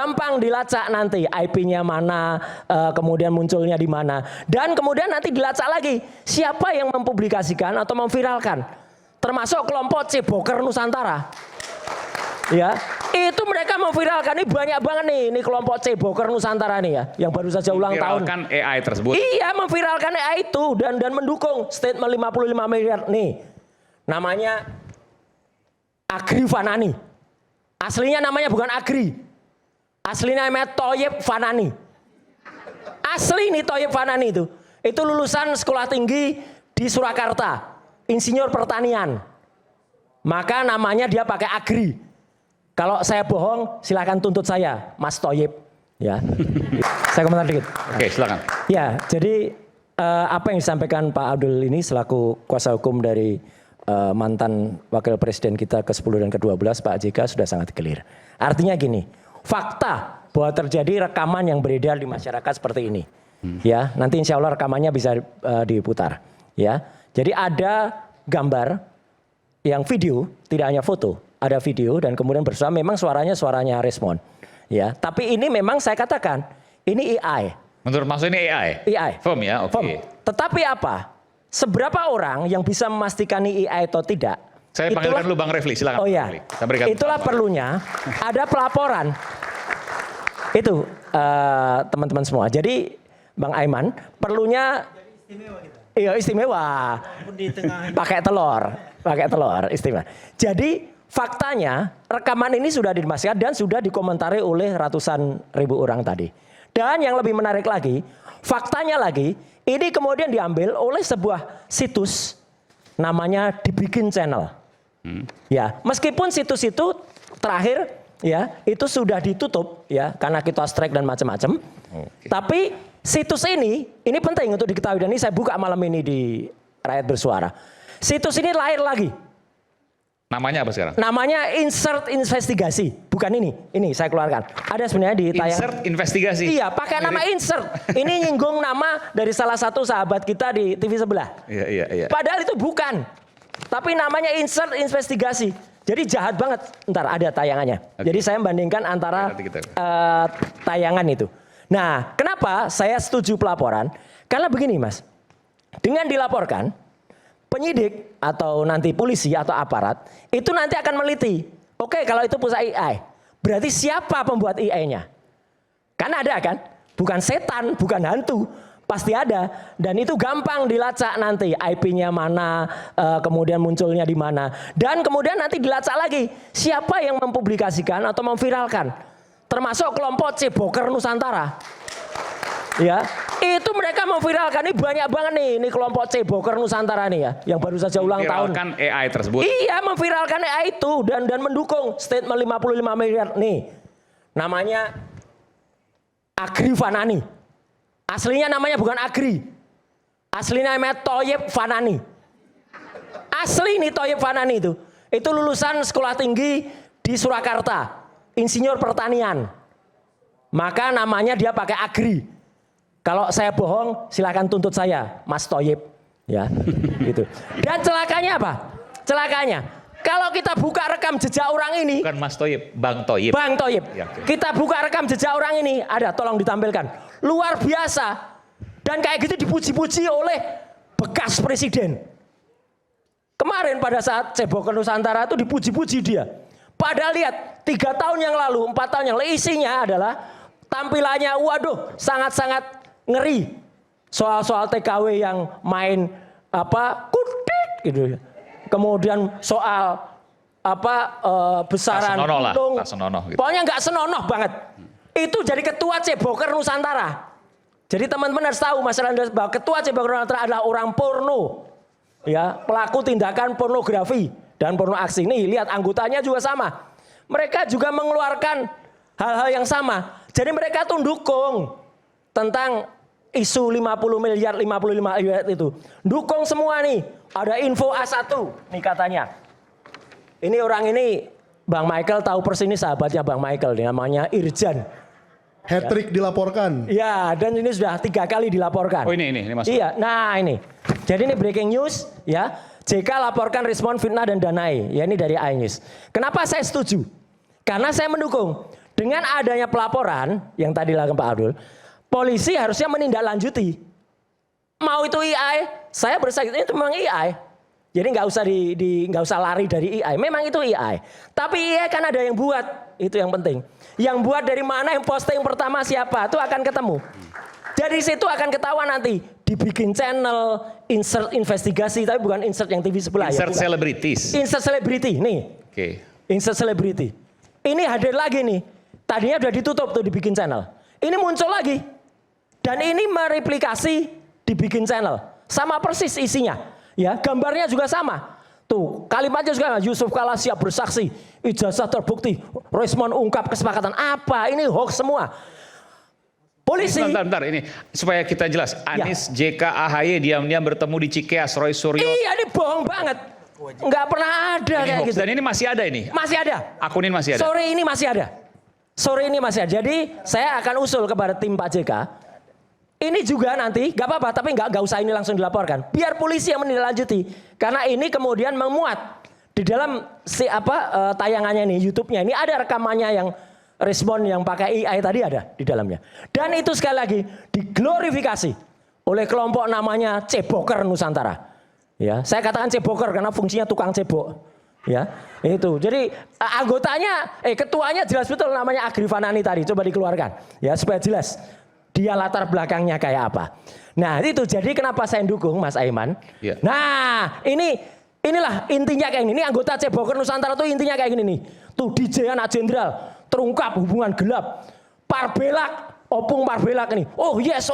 gampang dilacak nanti IP-nya mana, kemudian munculnya di mana. Dan kemudian nanti dilacak lagi siapa yang mempublikasikan atau memviralkan. Termasuk kelompok Ceboker Nusantara. Ya, itu mereka memviralkan ini banyak banget nih, ini kelompok Ceboker Nusantara nih ya, yang baru saja ulang tahun. Memviralkan AI tersebut. Iya, memviralkan AI itu dan mendukung statement 55 miliar nih. Namanya Agri Fanani. Aslinya namanya bukan Agri. Aslinya namanya Thoyib Fanani. Asli nih Thoyib Fanani itu. Itu lulusan sekolah tinggi di Surakarta, insinyur pertanian. Maka namanya dia pakai Agri. Kalau saya bohong, silakan tuntut saya, Mas Thoyib. Ya, saya komentar dikit. Oke, silakan. Ya, jadi apa yang disampaikan Pak Abdul ini selaku kuasa hukum dari mantan wakil presiden kita ke-10 dan ke-12, Pak JK sudah sangat clear. Artinya gini, fakta bahwa terjadi rekaman yang beredar di masyarakat seperti ini. Ya, nanti insya Allah rekamannya bisa diputar. Ya, jadi ada gambar yang video, tidak hanya foto. Ada video dan kemudian bersuara, memang suaranya respon. Ya, tapi ini memang saya katakan ini AI. Menurut Mas ini AI? AI. Firm ya, oke. Firm. Tetapi apa? Seberapa orang yang bisa memastikan ini AI atau tidak? Saya panggilkan dulu Bang Refli, silakan. Oh ya, itulah perlunya ada pelaporan. Itu teman-teman semua. Jadi Bang Aiman perlunya iya istimewa. Pakai telur istimewa. Jadi faktanya rekaman ini sudah dimastikan dan sudah dikomentari oleh ratusan ribu orang tadi. Dan yang lebih menarik lagi, faktanya lagi, ini kemudian diambil oleh sebuah situs namanya Dibikin Channel. Ya, meskipun situs itu terakhir ya itu sudah ditutup ya karena kita strike dan macam-macam. Tapi situs ini penting untuk diketahui dan ini saya buka malam ini di Rakyat Bersuara. Situs ini lahir lagi. Namanya apa sekarang? Namanya Insert Investigasi, bukan ini. Ini saya keluarkan. Ada sebenarnya di tayang. Insert Investigasi. Iya, pakai nama Insert. Ini nyinggung nama dari salah satu sahabat kita di TV sebelah. Iya. Padahal itu bukan. Tapi namanya Insert Investigasi. Jadi jahat banget. Ntar ada tayangannya. Okay. Jadi saya membandingkan antara tayangan itu. Nah, kenapa saya setuju pelaporan? Karena begini, Mas. Dengan dilaporkan, penyidik atau nanti polisi atau aparat itu nanti akan meliti. Oke, kalau itu pusat AI, berarti siapa pembuat AI-nya? Kan ada kan? Bukan setan, bukan hantu, pasti ada. Dan itu gampang dilacak nanti IP-nya mana, kemudian munculnya di mana. Dan kemudian nanti dilacak lagi siapa yang mempublikasikan atau memviralkan. Termasuk kelompok Ceboker Nusantara. Ya, itu mereka memviralkan ini banyak banget nih, ini kelompok Ceboker Nusantara nih ya, yang baru saja ulang tahun. Memviralkan AI tersebut. Iya, memviralkan AI itu dan mendukung statement 55 miliar nih. Namanya Agri Fanani. Aslinya namanya bukan Agri. Aslinya namanya Thoyib Fanani. Asli nih Thoyib Fanani itu. Itu lulusan sekolah tinggi di Surakarta, insinyur pertanian. Maka namanya dia pakai Agri. Kalau saya bohong, silakan tuntut saya, Mas Thoyib. Ya, gitu. Dan celakanya apa? Celakanya, kalau kita buka rekam jejak orang ini. Bukan Mas Thoyib, Bang Thoyib. Bang Thoyib. Ya, okay. Kita buka rekam jejak orang ini, ada, tolong ditampilkan. Luar biasa. Dan kayak gitu dipuji-puji oleh bekas presiden. Kemarin pada saat Ceboker Nusantara itu dipuji-puji dia. Padahal lihat, 3 tahun yang lalu, 4 tahun yang lalu, isinya adalah tampilannya, waduh, sangat-sangat ngeri. Soal-soal TKW yang main kutit gitu. Kemudian soal besaran gunung. Gitu. Pokoknya nggak senonoh banget. Itu jadi ketua Ceboker Nusantara. Jadi teman-teman harus tahu masyarakat bahwa ketua Ceboker Nusantara adalah orang porno. Ya, pelaku tindakan pornografi dan porno aksi. Nih, lihat anggotanya juga sama. Mereka juga mengeluarkan hal-hal yang sama. Jadi mereka tuh dukung tentang isu 55 miliar itu. Dukung semua nih. Ada info A1 nih katanya. Ini orang ini Bang Michael tahu persis, ini sahabatnya Bang Michael nih, namanya Irjan. Hat-trick dilaporkan. Ya, dan ini sudah 3 kali dilaporkan. Oh ini Mas. Iya, nah ini. Jadi ini breaking news ya. JK laporkan respon fitnah dan danai. Ya ini dari iNews. Kenapa saya setuju? Karena saya mendukung. Dengan adanya pelaporan yang tadi lakukan Pak Abdul, polisi harusnya menindaklanjuti. Mau itu AI, saya bersaksi itu memang AI. Jadi nggak usah lari dari AI. Memang itu AI. Tapi AI kan ada yang buat, itu yang penting. Yang buat dari mana, yang posting pertama siapa, itu akan ketemu. Dari situ akan ketahuan nanti dibikin channel, insert investigasi, tapi bukan insert yang TV sebelah. Insert ya, celebrities. Insert celebrity, nih. Oke. Insert celebrity. Ini hadir lagi nih. Tadinya udah ditutup tuh dibikin channel. Ini muncul lagi. Dan ini mereplikasi dibikin channel. Sama persis isinya. Ya, gambarnya juga sama. Tuh, kalimatnya juga Yusuf Kala siap bersaksi. Ijazah terbukti. Resmond ungkap kesepakatan. Apa? Ini hoax semua. Polisi. Bentar, ini supaya kita jelas. Anies, JK, AHY diam-diam bertemu di Cikeas, Roy Suryo. Iya, ini bohong banget. Nggak pernah ada Ini kayak hoax. gitu. Dan ini masih ada ini. Masih ada. Akun ini masih ada. Sore ini masih ada. Sore ini masih ada. Jadi saya akan usul kepada tim Pak JK. Ini juga nanti, gak apa-apa, tapi gak usah ini langsung dilaporkan. Biar polisi yang menindaklanjuti. Karena ini kemudian memuat di dalam tayangannya nih, YouTube-nya. Ini ada rekamannya yang respon yang pakai AI tadi ada di dalamnya. Dan itu sekali lagi diglorifikasi oleh kelompok namanya Ceboker Nusantara. Ya, saya katakan Ceboker karena fungsinya tukang cebok. Ya, itu. Jadi ketuanya jelas betul namanya Agri Fanani tadi. Coba dikeluarkan. Ya, supaya jelas dia latar belakangnya kayak apa. Nah, itu jadi kenapa saya dukung Mas Aiman. Ya. Nah, inilah intinya kayak gini. Ini anggota Ceboker Nusantara tuh intinya kayak gini nih. Tuh DJ anak jenderal terungkap hubungan gelap. Parbelak, Opung Parbelak ini. Oh yes.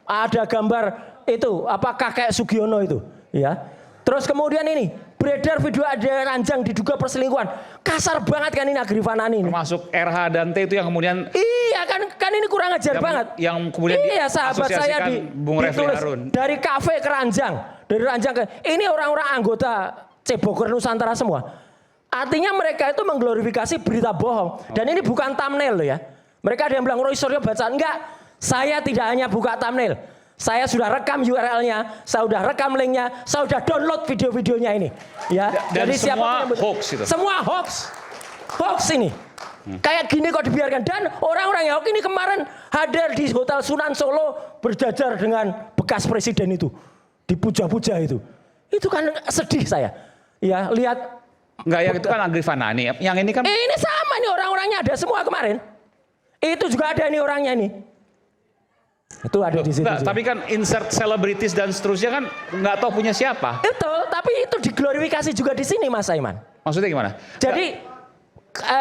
Ada gambar itu kakek Sugiono itu, ya. Terus kemudian ini beredar video ada ranjang diduga perselingkuhan. Kasar banget kan ini Agri Fanani ini. Termasuk RH dan T itu yang kemudian. Iya kan ini kurang ajar banget. Yang kemudian iya sahabat saya Bung Refli ditulis Harun. dari kafe ke ranjang. Dari ranjang ke ini orang-orang anggota Ceboker Nusantara semua. Artinya mereka itu mengglorifikasi berita bohong. Dan ini bukan thumbnail loh ya. Mereka ada yang bilang Roy Suryo baca. Enggak, saya tidak hanya buka thumbnail. Saya sudah rekam URL-nya, saya sudah rekam link-nya, saya sudah download video-videonya ini. Ya, dan jadi semua siapapun yang hoax itu. Semua hoax. Hoax ini. Kayak gini kok dibiarkan. Dan orang-orang yang hoax ini kemarin hadir di Hotel Sunan Solo berjajar dengan bekas presiden itu. Dipuja-puja itu. Itu kan sedih saya. Ya, lihat. Enggak, yang itu kan Agri Fanani. Yang ini kan. Ini sama nih orang-orangnya ada semua kemarin. Itu juga ada nih orangnya nih. Itu ada di situ. Tapi kan insert celebrities dan seterusnya kan nggak tahu punya siapa. Itu, tapi itu diglorifikasi juga di sini Mas Aiman. Maksudnya gimana? Jadi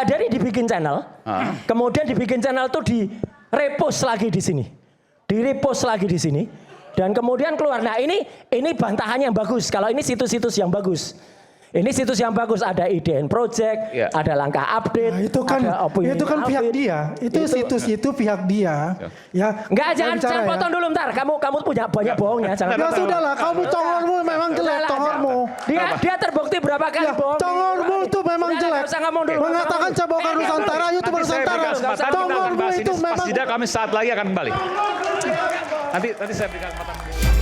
dari dibikin channel, kemudian dibikin channel tuh di repost lagi di sini, di repost lagi di sini, dan kemudian keluar. Nah ini bantahannya yang bagus. Kalau ini situs-situs yang bagus. Ini situs yang bagus, ada IDN Project, ada langkah update, nah, itu kan pihak dia, itu situs itu pihak dia, ya. Enggak, jangan potong dulu ntar. Kamu punya banyak bohongnya. Jangan. Ya sudahlah, kamu congormu memang jelek, congormu. Dia terbukti berapa kali bohong. Congormu itu memang jelek. Mengatakan Ceboker Nusantara, YouTuber Nusantara. Congormu itu memang. Pas jeda kami saat lagi akan kembali. Nanti saya berikan kesempatan.